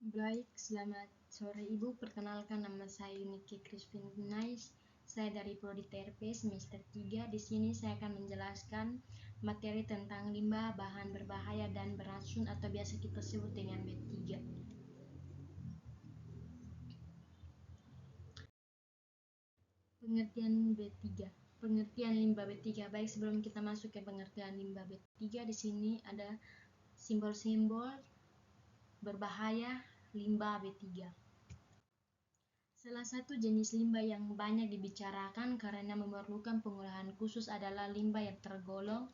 Baik, selamat sore Ibu. Perkenalkan, nama saya Yunike Crispin Nais. Saya dari Prodi TRP semester 3. Di sini saya akan menjelaskan materi tentang limbah, bahan berbahaya dan beracun atau biasa kita sebut dengan B3. Pengertian B3. Pengertian limbah B3. Baik, sebelum kita masuk ke pengertian limbah B3, di sini ada simbol-simbol berbahaya limbah B3. Salah satu jenis limbah yang banyak dibicarakan karena memerlukan pengolahan khusus adalah limbah yang tergolong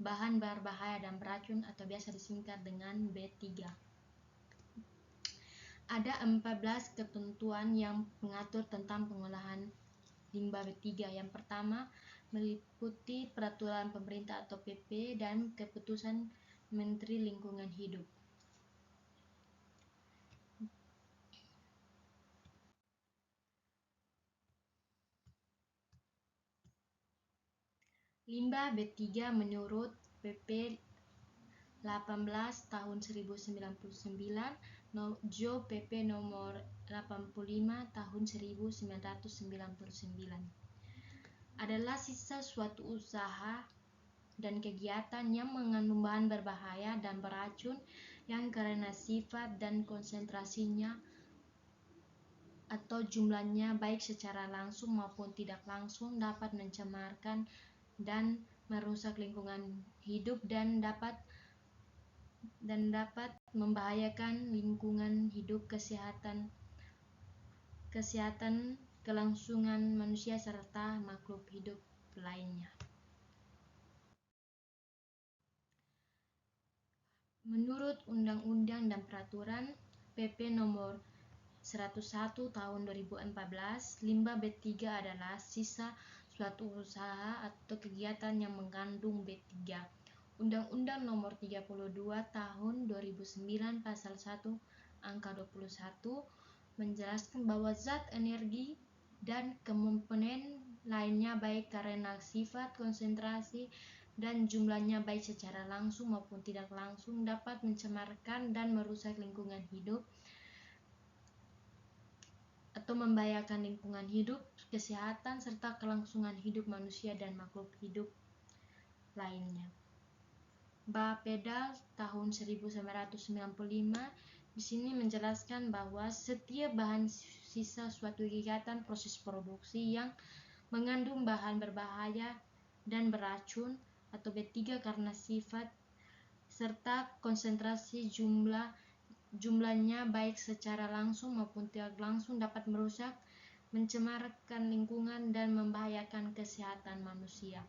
bahan berbahaya dan beracun atau biasa disingkat dengan B3. Ada 14 ketentuan yang mengatur tentang pengolahan limbah B3. Yang pertama, meliputi peraturan pemerintah atau PP dan keputusan Menteri Lingkungan Hidup. Limbah B3 menurut PP 18 tahun 1099, Jo PP nomor 85 tahun 1999, adalah sisa suatu usaha dan kegiatan yang mengandung bahan berbahaya dan beracun yang karena sifat dan konsentrasinya atau jumlahnya baik secara langsung maupun tidak langsung dapat mencemarkan dan merusak lingkungan hidup dan dapat membahayakan lingkungan hidup, kesehatan, kelangsungan manusia serta makhluk hidup lainnya. Menurut Undang-Undang dan Peraturan PP nomor 101 tahun 2014, limbah B3 adalah sisa suatu usaha atau kegiatan yang mengandung B3. Undang-Undang nomor 32 tahun 2009 pasal 1 angka 21 menjelaskan bahwa zat, energi, dan komponen lainnya baik karena sifat, konsentrasi, dan jumlahnya baik secara langsung maupun tidak langsung dapat mencemarkan dan merusak lingkungan hidup atau membahayakan lingkungan hidup, kesehatan, serta kelangsungan hidup manusia dan makhluk hidup lainnya. Bapeda tahun 1995 di sini menjelaskan bahwa setiap bahan sisa suatu kegiatan proses produksi yang mengandung bahan berbahaya dan beracun atau B3 karena sifat serta konsentrasi jumlahnya baik secara langsung maupun tidak langsung dapat merusak, mencemarkan lingkungan dan membahayakan kesehatan manusia.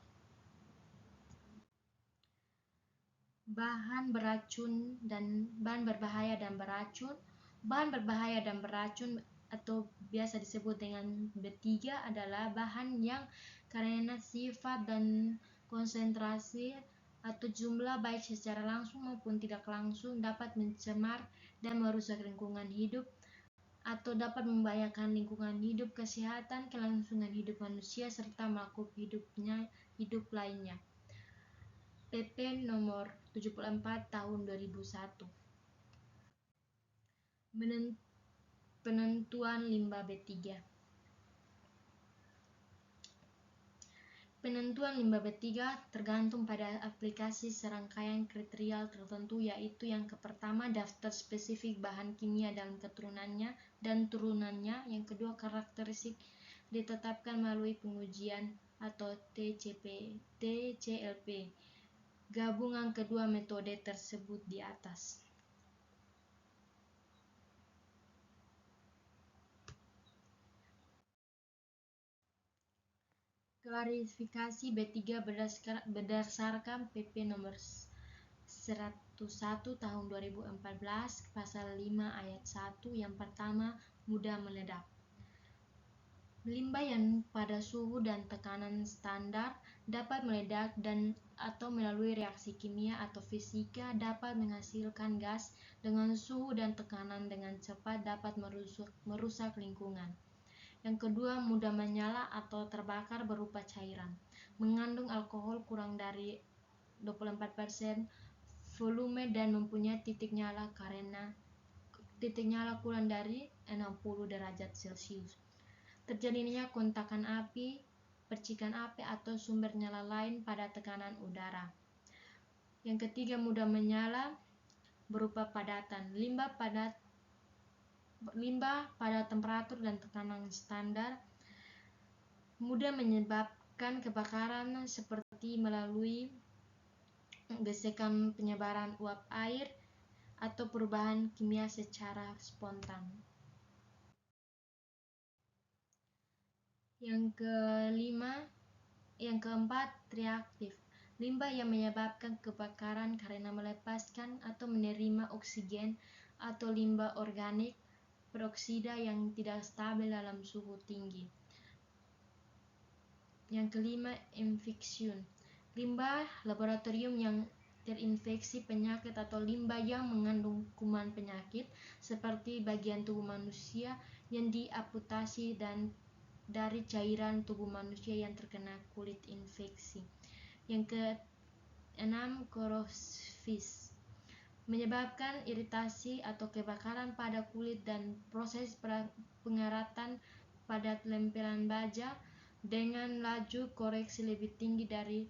Bahan berbahaya dan beracun. Bahan berbahaya dan beracun atau biasa disebut dengan B3 adalah bahan yang karena sifat dan konsentrasi atau jumlah baik secara langsung maupun tidak langsung dapat mencemar dan merusak lingkungan hidup atau dapat membahayakan lingkungan hidup, kesehatan, kelangsungan hidup manusia serta makhluk hidup lainnya. PP nomor 74 tahun 2001. Penentuan limbah B3. Penentuan limbah B3 tergantung pada aplikasi serangkaian kriteria tertentu, yaitu yang pertama daftar spesifik bahan kimia dalam keturunannya dan turunannya, yang kedua karakteristik ditetapkan melalui pengujian atau TCLP. Gabungan kedua metode tersebut di atas. Klarifikasi B3 berdasarkan PP nomor 101 tahun 2014 pasal 5 ayat 1. Yang pertama, mudah meledak. Limbah yang pada suhu dan tekanan standar dapat meledak dan atau melalui reaksi kimia atau fisika dapat menghasilkan gas dengan suhu dan tekanan dengan cepat dapat merusak lingkungan. Yang kedua, mudah menyala atau terbakar berupa cairan, mengandung alkohol kurang dari 24% volume dan mempunyai titik nyala karena titik nyala kurang dari 60 derajat Celcius. Terjadinya kontakan api, percikan api atau sumber nyala lain pada tekanan udara. Yang ketiga, mudah menyala berupa padatan. Limbah pada temperatur dan tekanan standar mudah menyebabkan kebakaran seperti melalui gesekan, penyebaran uap air, atau perubahan kimia secara spontan. Yang keempat, reaktif. Limbah yang menyebabkan kebakaran karena melepaskan atau menerima oksigen atau limbah organik peroksida yang tidak stabil dalam suhu tinggi. Yang kelima, infeksiun. Limbah laboratorium yang terinfeksi penyakit atau limbah yang mengandung kuman penyakit seperti bagian tubuh manusia yang diamputasi dan dari cairan tubuh manusia yang terkena kulit infeksi. Yang keenam, korosif. Menyebabkan iritasi atau kebakaran pada kulit dan proses pengeratan pada lemperan baja dengan laju koreksi lebih tinggi dari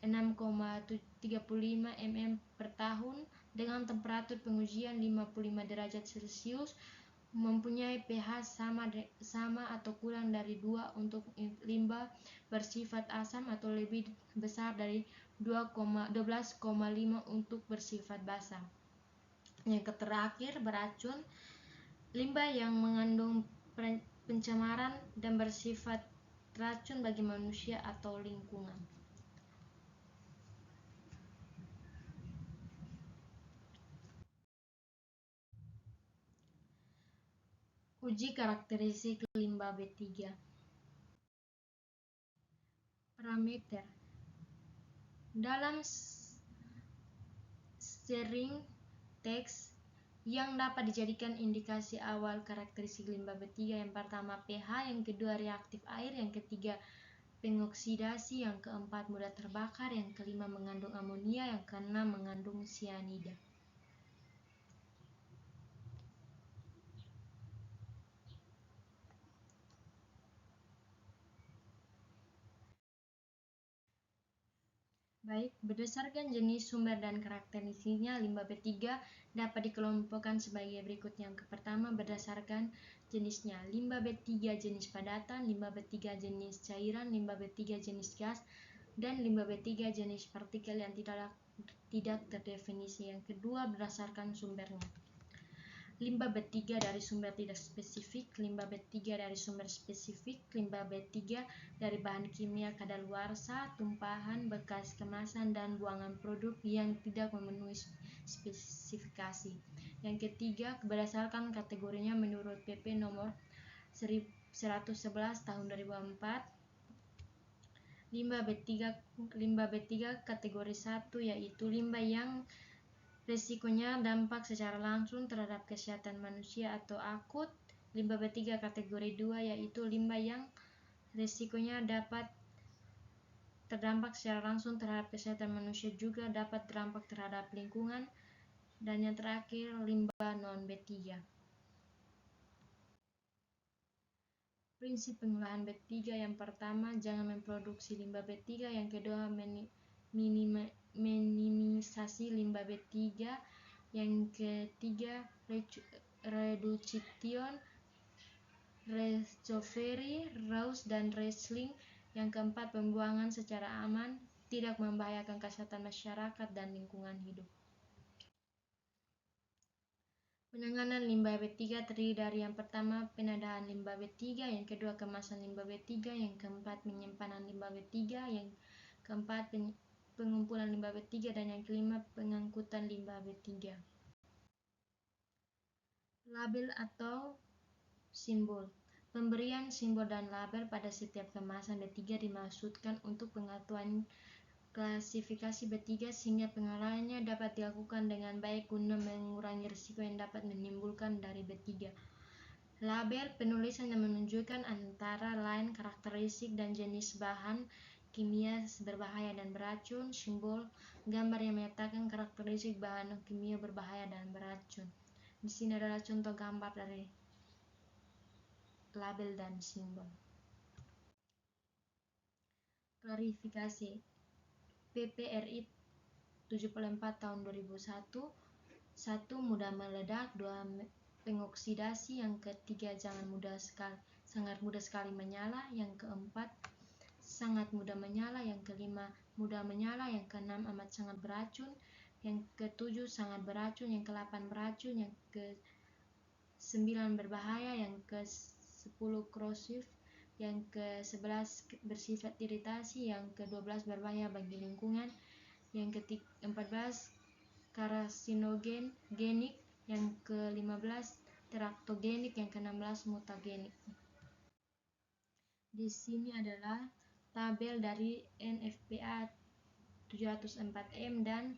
6,35 mm per tahun dengan temperatur pengujian 55 derajat Celcius, mempunyai pH sama atau kurang dari 2 untuk limbah bersifat asam atau lebih besar dari 12,5 untuk bersifat basa. Yang terakhir, beracun. Limbah yang mengandung pencemaran dan bersifat racun bagi manusia atau lingkungan. Uji karakteristik limbah B3. Parameter. Dalam sharing teks yang dapat dijadikan indikasi awal karakteristik limbah B3, yang pertama pH, yang kedua reaktif air, yang ketiga pengoksidasi, yang keempat mudah terbakar, yang kelima mengandung amonia, yang keenam mengandung sianida. Baik, berdasarkan jenis sumber dan karakteristiknya, limbah B3 dapat dikelompokkan sebagai berikut. Yang pertama, berdasarkan jenisnya. Limbah B3 jenis padatan, limbah B3 jenis cairan, limbah B3 jenis gas, dan limbah B3 jenis partikel yang tidak terdefinisi. Yang kedua, berdasarkan sumbernya. Limbah B3 dari sumber tidak spesifik, limbah B3 dari sumber spesifik, limbah B3 dari bahan kimia kadaluarsa, tumpahan, bekas kemasan, dan buangan produk yang tidak memenuhi spesifikasi. Yang ketiga, berdasarkan kategorinya menurut PP nomor 111 tahun 2004. Limbah B3 kategori 1 yaitu limbah yang risikonya dampak secara langsung terhadap kesehatan manusia atau akut. Limbah B3 kategori 2 yaitu limbah yang risikonya dapat terdampak secara langsung terhadap kesehatan manusia juga dapat terdampak terhadap lingkungan. Dan yang terakhir, limbah non B3. Prinsip pengolahan B3, yang pertama, jangan memproduksi limbah B3, yang kedua, minimisasi limbah B3, yang ketiga, reduction, recovery, reuse, dan recycling, yang keempat, pembuangan secara aman, tidak membahayakan kesehatan masyarakat dan lingkungan hidup. Penanganan limbah B3 terdiri dari yang pertama, penadaan limbah B3, yang kedua, kemasan limbah B3, yang keempat, penyimpanan limbah B3, yang keempat, pengumpulan limbah B3, dan yang kelima, pengangkutan limbah B3. Label atau simbol. Pemberian simbol dan label pada setiap kemasan B3 dimaksudkan untuk pengetahuan klasifikasi B3 sehingga pengolahannya dapat dilakukan dengan baik guna mengurangi risiko yang dapat menimbulkan dari B3. Label, penulisan yang menunjukkan antara lain karakteristik dan jenis bahan kimia berbahaya dan beracun. Simbol, gambar yang menyatakan karakteristik bahan kimia berbahaya dan beracun. Di sini adalah contoh gambar dari label dan simbol. Klarifikasi. PPRI 74 tahun 2001. 1. Mudah meledak. 2. Pengoksidasi. Yang ketiga, sangat mudah sekali menyala. Yang keempat, sangat mudah menyala. Yang kelima, mudah menyala. Yang keenam, amat sangat beracun. Yang ketujuh, sangat beracun. Yang ke-8, beracun. Yang ke-9, berbahaya. Yang ke-10, korosif. Yang ke-11, bersifat iritasi. Yang ke-12, berbahaya bagi lingkungan. Yang ke-14, karsinogenik. Yang ke-15, teraktogenik. Yang ke-16, mutagenik. Di sini adalah tabel dari NFPA 704M dan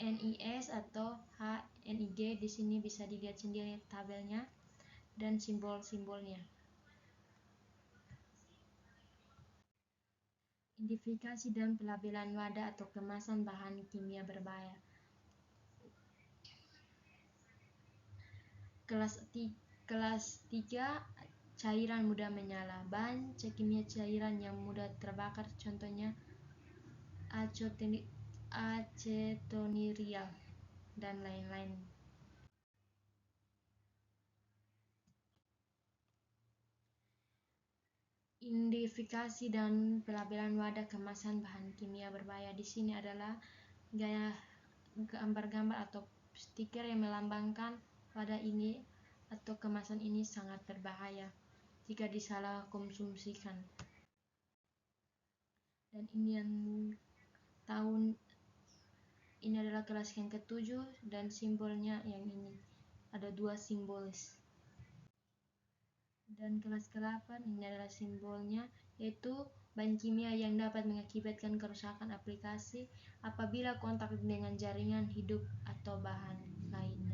HNIS atau HNIG. Di sini bisa dilihat sendiri tabelnya dan simbol-simbolnya. Identifikasi dan pelabelan wadah atau kemasan bahan kimia berbahaya. Kelas 3, cairan mudah menyala. Bahan kimia cairan yang mudah terbakar, contohnya acetonirial dan lain-lain. Identifikasi dan pelabelan wadah kemasan bahan kimia berbahaya. Di sini adalah gambar-gambar atau stiker yang melambangkan wadah ini atau kemasan ini sangat berbahaya jika disalah konsumsikan. Dan ini adalah kelas yang ke-7 dan simbolnya yang ini. Ada 2 simbol. Dan kelas ke-8 ini adalah simbolnya, yaitu bahan kimia yang dapat mengakibatkan kerusakan aplikasi apabila kontak dengan jaringan hidup atau bahan lainnya.